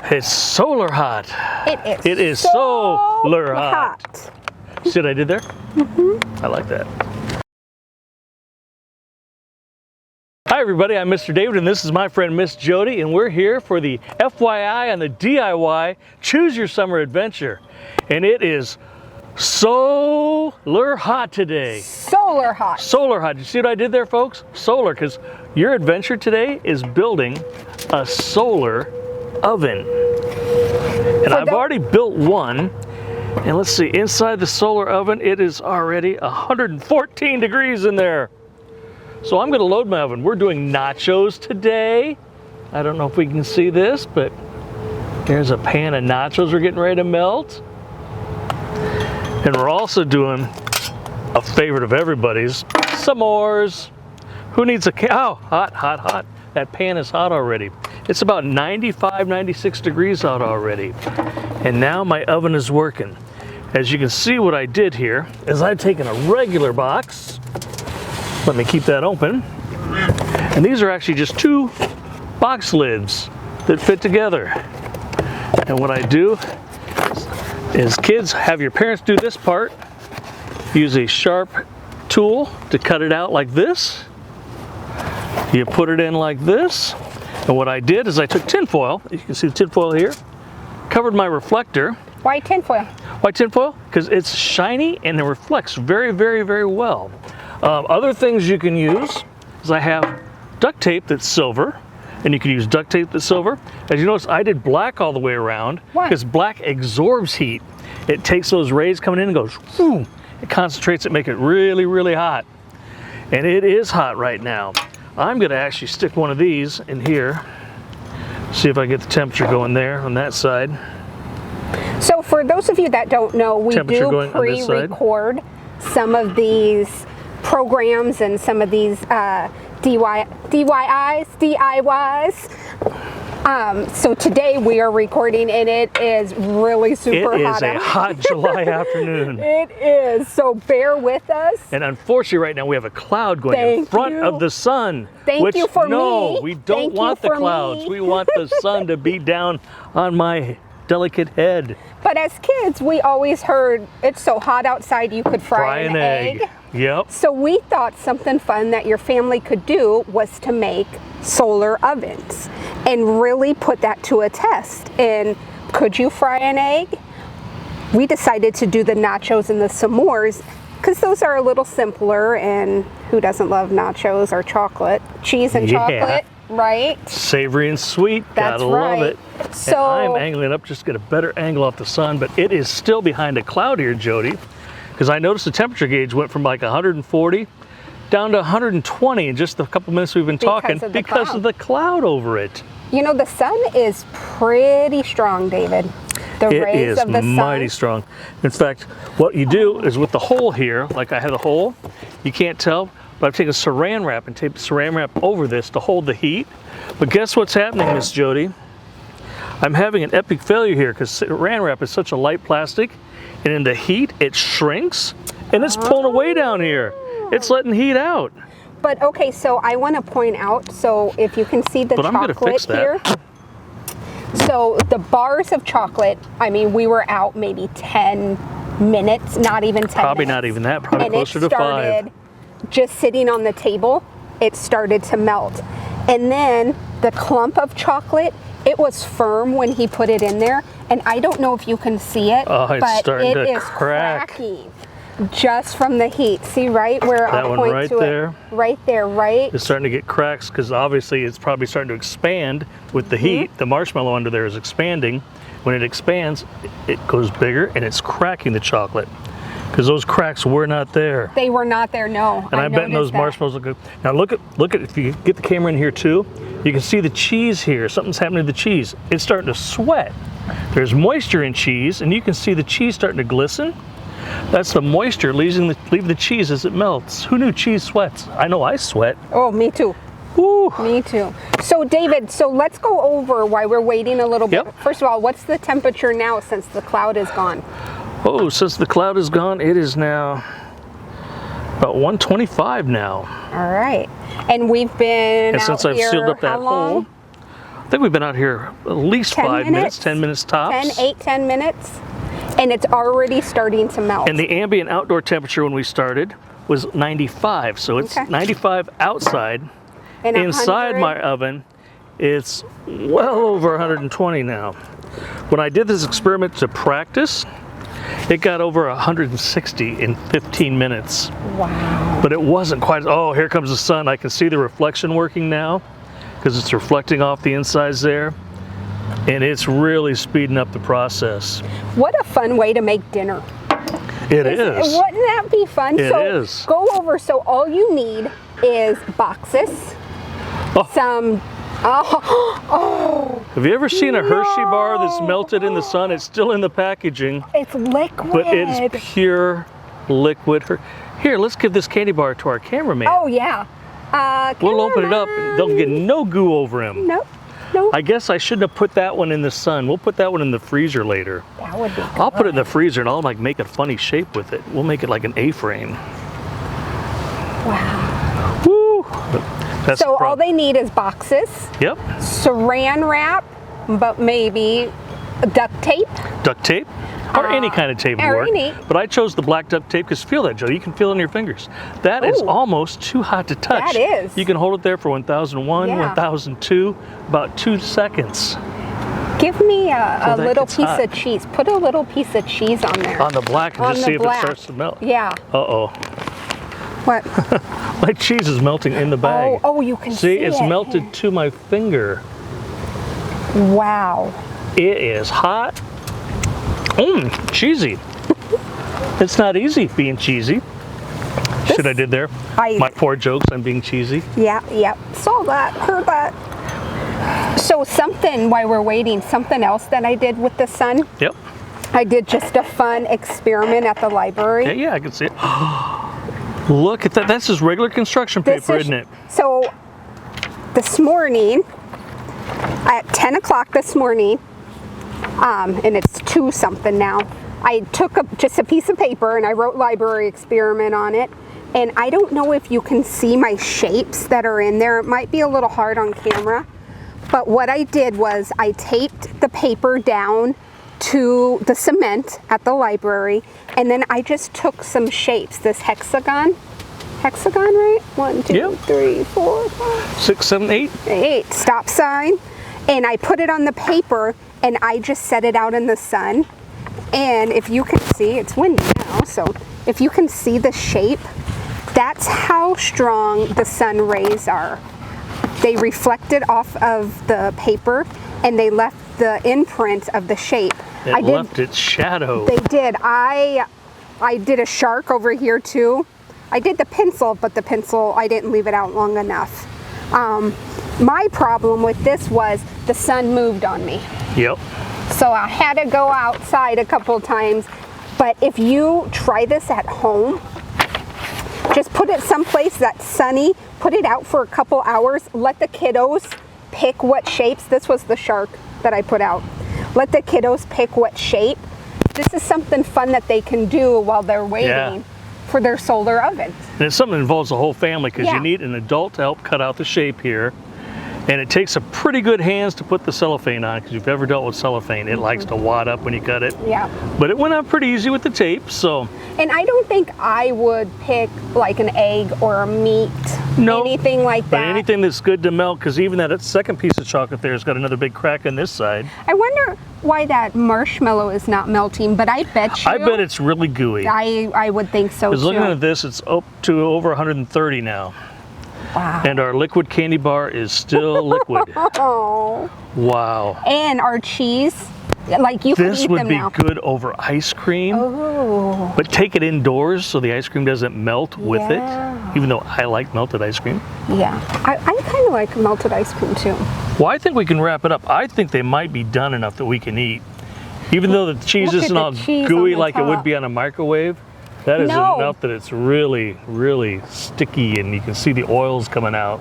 It's solar hot. It is solar hot. See what I did there? Mm-hmm. I like that. Hi everybody, I'm Mr. David and this is my friend Miss Jody, and we're here for the FYI on the DIY Choose Your Summer Adventure. And it is solar hot today. Solar hot. Solar hot. You see what I did there, folks? Solar, because your adventure today is building a solar oven. And I've already built one. And let's see, inside the solar oven, it is already 114 degrees in there. So I'm gonna load my oven. We're doing nachos today. I don't know if we can see this, but there's a pan of nachos we're getting ready to melt. And we're also doing a favorite of everybody's, s'mores. Who needs a oh, hot, hot, hot. That pan is hot already. It's about 95, 96 degrees out already. And now my oven is working. As you can see, what I did here is I've taken a regular box. Let me keep that open. And these are actually just 2 box lids that fit together. And what I do is, kids, have your parents do this part. Use a sharp tool to cut it out like this. You put it in like this. And what I did is I took tin foil. You can see the tin foil here. Covered my reflector. Why tin foil? Why tin foil? Because it's shiny and it reflects very, very, very well. Other things you can use is I have duct tape that's silver, and you can use duct tape that's silver. As you notice, I did black all the way around because black absorbs heat. It takes those rays coming in and goes, boom. It concentrates it, make it really, really hot. And it is hot right now. I'm gonna actually stick one of these in here. See if I get the temperature going there on that side. So for those of you that don't know, we do pre-record some of these programs and some of these DIYs. So today we are recording and it is really super hot. It is a hot July afternoon. It is, so bear with us. And unfortunately right now we have a cloud going in front of the sun. Thank you for me. No, we don't want the clouds. We want the sun to be down on my delicate head. But as kids, we always heard it's so hot outside you could fry an egg. Yep. So we thought something fun that your family could do was to make solar ovens and really put that to a test. And could you fry an egg? We decided to do the nachos and the s'mores because those are a little simpler, and who doesn't love nachos or chocolate? Cheese and chocolate, right? Savory and sweet, gotta love it. So and I'm angling up just to get a better angle off the sun, but it is still behind a cloud here, Jody, because I noticed the temperature gauge went from like 140 down to 120 in just the couple minutes we've been talking because of the cloud over it. You know, the sun is pretty strong, David. The rays of the sun. It is mighty strong. In fact, what you do is with the hole here, like I had a hole, you can't tell, but I've taken saran wrap and taped saran wrap over this to hold the heat. But guess what's happening, Miss Jody? I'm having an epic failure here because saran wrap is such a light plastic, and in the heat it shrinks and it's pulling away down here. It's letting heat out. But okay, so I want to point out, so if you can see the chocolate here. So the bars of chocolate, I mean, we were out maybe 10 minutes, not even 10 Probably minutes. Not even that, probably closer to 5. Just sitting on the table, it started to melt. And then the clump of chocolate, it was firm when he put it in there. And I don't know if you can see it, but it is cracking just from the heat. See right where I'll point to it? Right there, right? It's starting to get cracks because obviously it's probably starting to expand with the heat. The marshmallow under there is expanding. When it expands, it goes bigger and it's cracking the chocolate. Because those cracks were not there. They were not there, no. And I bet those marshmallows look good. Now look at, if you get the camera in here too, you can see the cheese here. Something's happening to the cheese. It's starting to sweat. There's moisture in cheese, and you can see the cheese starting to glisten. That's the moisture leaving the cheese as it melts. Who knew cheese sweats? I know I sweat. Oh, me too. Ooh. Me too. So David, so let's go over why we're waiting a little bit. First of all, what's the temperature now since the cloud is gone? Oh, since the cloud is gone, it is now about 125 now. All right. And we've been since I've sealed up that hole, I think we've been out here at least 5 minutes, 10 minutes tops. 10 minutes. And it's already starting to melt. And the ambient outdoor temperature when we started was 95. So it's 95 outside. And inside my oven, it's well over 120 now. When I did this experiment to practice, it got over 160 in 15 minutes. Wow. But it wasn't quite, oh, here comes the sun. I can see the reflection working now because it's reflecting off the insides there. And it's really speeding up the process. What a fun way to make dinner. It is. Wouldn't that be fun? It is. Go over, so all you need is boxes, some, have you ever seen a Hershey bar that's melted in the sun? It's still in the packaging. It's liquid. But it's pure liquid. Here, let's give this candy bar to our cameraman. Oh, yeah. We'll open it up. They'll get no goo over him. Nope. Nope. I guess I shouldn't have put that one in the sun. We'll put that one in the freezer later. That would be good. I'll put it in the freezer and I'll like make a funny shape with it. We'll make it like an A-frame. Wow. Woo! That's so all they need is boxes. Yep. Saran wrap, but maybe duct tape. Duct tape. Or any kind of tape would work. But I chose the black duct tape because feel that, Jodi. You can feel it on your fingers. That is almost too hot to touch. That is. You can hold it there for 1001, 1002, about 2 seconds. Give me a little piece of cheese. Put a little piece of cheese on there. On the black and just see if it starts to melt. Yeah. Uh-oh. What? My cheese is melting in the bag. Oh, you can see it. See, it's melted to my finger. Wow. It is hot. Cheesy. It's not easy being cheesy. Shit I did there. My poor jokes on being cheesy. Yeah, yep. Saw that, heard that. So something, while we're waiting, something else that I did with the sun. Yep. I did just a fun experiment at the library. Yeah, I can see it. Look at that. That's just regular construction paper, isn't it? So this morning, at 10 o'clock this morning, and it's 2 something now, I took just a piece of paper and I wrote library experiment on it. And I don't know if you can see my shapes that are in there. It might be a little hard on camera. But what I did was I taped the paper down to the cement at the library. And then I just took some shapes. This hexagon, right? 1, 2, 3, 4, 5, 6, 7, 8. 8, stop sign. And I put it on the paper and I just set it out in the sun. And if you can see, it's windy now, so if you can see the shape, that's how strong the sun rays are. They reflected off of the paper and they left the imprint of the shape. It left its shadow. They did. I did a shark over here too. I did the pencil, but the pencil, I didn't leave it out long enough. My problem with this was the sun moved on me. Yep. So I had to go outside a couple times. But if you try this at home, just put it someplace that's sunny, put it out for a couple hours, let the kiddos pick what shapes. This was the shark that I put out. Let the kiddos pick what shape. This is something fun that they can do while they're waiting for their solar oven. And it's something that involves the whole family because you need an adult to help cut out the shape here. And it takes a pretty good hands to put the cellophane on, because if you've ever dealt with cellophane, it likes to wad up when you cut it. Yeah. But it went out pretty easy with the tape, so. And I don't think I would pick like an egg or a meat, anything like that. But anything that's good to melt, because even that second piece of chocolate there has got another big crack on this side. I wonder why that marshmallow is not melting, but I bet you. I bet it's really gooey. I would think so too. Because looking at this, it's up to over 130 now. Wow. And our liquid candy bar is still liquid. Oh. Wow. And our cheese, like you can eat them now. This would be good over ice cream. Oh. But take it indoors so the ice cream doesn't melt with it. Even though I like melted ice cream. Yeah. I kind of like melted ice cream too. Well, I think we can wrap it up. I think they might be done enough that we can eat. Even though the cheese isn't all gooey like it would be on a microwave. That is enough that it's really, really sticky and you can see the oils coming out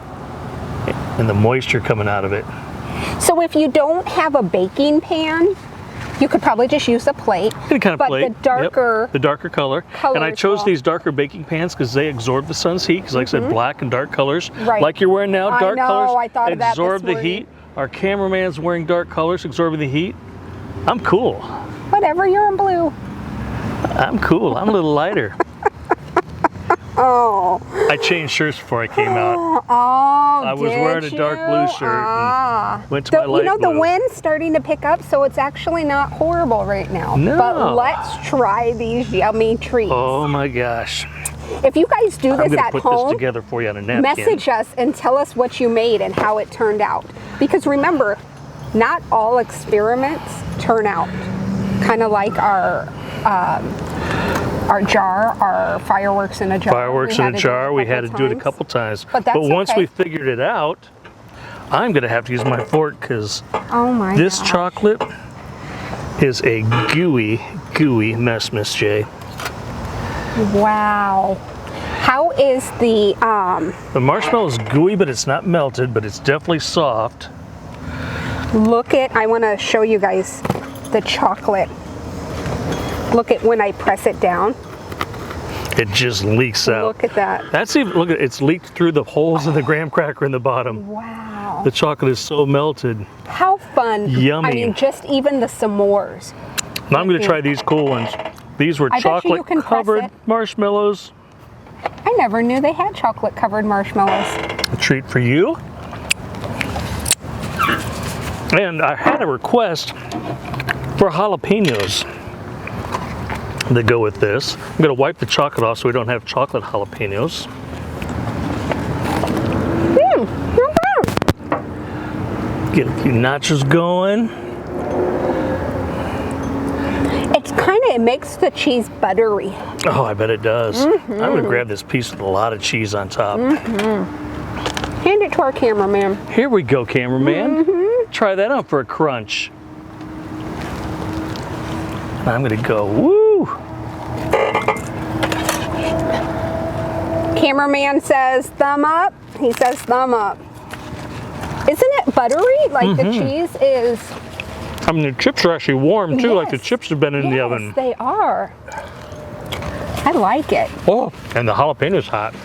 and the moisture coming out of it. So if you don't have a baking pan, you could probably just use a plate. Any kind of plate. But the darker, the darker color. And I chose these darker baking pans because they absorb the sun's heat. Because like I said, black and dark colors, like you're wearing now, dark colors I thought of that absorb this the heat Our cameraman's wearing dark colors, absorbing the heat. I'm cool. Whatever, you're in blue. I'm cool. I'm a little lighter. Oh. I changed shirts before I came out. Oh, I was wearing a dark blue shirt and went to my light blue. The wind's starting to pick up, so it's actually not horrible right now. No. But let's try these yummy treats. Oh my gosh. If you guys do this at put home, this together for you on a napkin. Message us and tell us what you made and how it turned out. Because remember, not all experiments turn out. Kind of like our jar, our fireworks in a jar. Fireworks in a jar. We had to do it a couple times. But once we figured it out, I'm going to have to use my fork because this chocolate is a gooey mess, Miss J. Wow. How is the marshmallow is gooey, but it's not melted, but it's definitely soft. I want to show you guys the chocolate. Look at when I press it down. It just leaks out. Look at that. Look at it's leaked through the holes in the graham cracker in the bottom. Wow. The chocolate is so melted. How fun. Yummy. I mean, just even the s'mores. Now I'm going to try these cool ones. These were chocolate covered marshmallows. I never knew they had chocolate covered marshmallows. A treat for you. And I had a request for jalapenos that go with this. I'm going to wipe the chocolate off so we don't have chocolate jalapenos. Not bad. Get a few nachos going. It makes the cheese buttery. Oh, I bet it does. I'm going to grab this piece with a lot of cheese on top. Hand it to our cameraman. Here we go, cameraman. Try that on for a crunch. And I'm going to go, woo! Cameraman says thumb up. He says thumb up. Isn't it buttery? Like the cheese is... I mean, the chips are actually warm too, like the chips have been in the oven. Yes, they are. I like it. Oh, and the jalapeno's hot.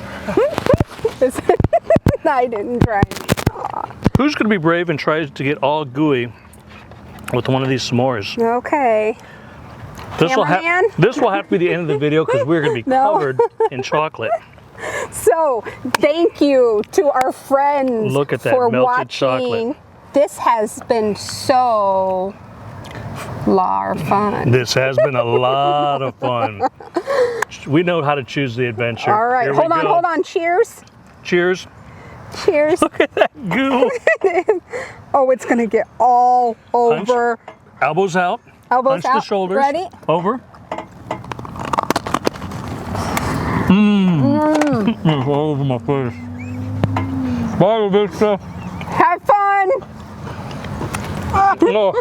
I didn't try. Who's going to be brave and try to get all gooey with one of these s'mores? Okay. This will have to be the end of the video because we're going to be covered in chocolate. So, thank you to our friends Look at that for melted watching. chocolate. This has been so fun. This has been a lot of fun. We know how to choose the adventure. All right, hold on. Cheers. Cheers. Cheers. Look at that goo. Oh, it's gonna get all over. Punch. Elbows out. Elbows Punch out. the shoulders. Ready? Over. It's all over my face. Bye, big stuff. Have fun. No.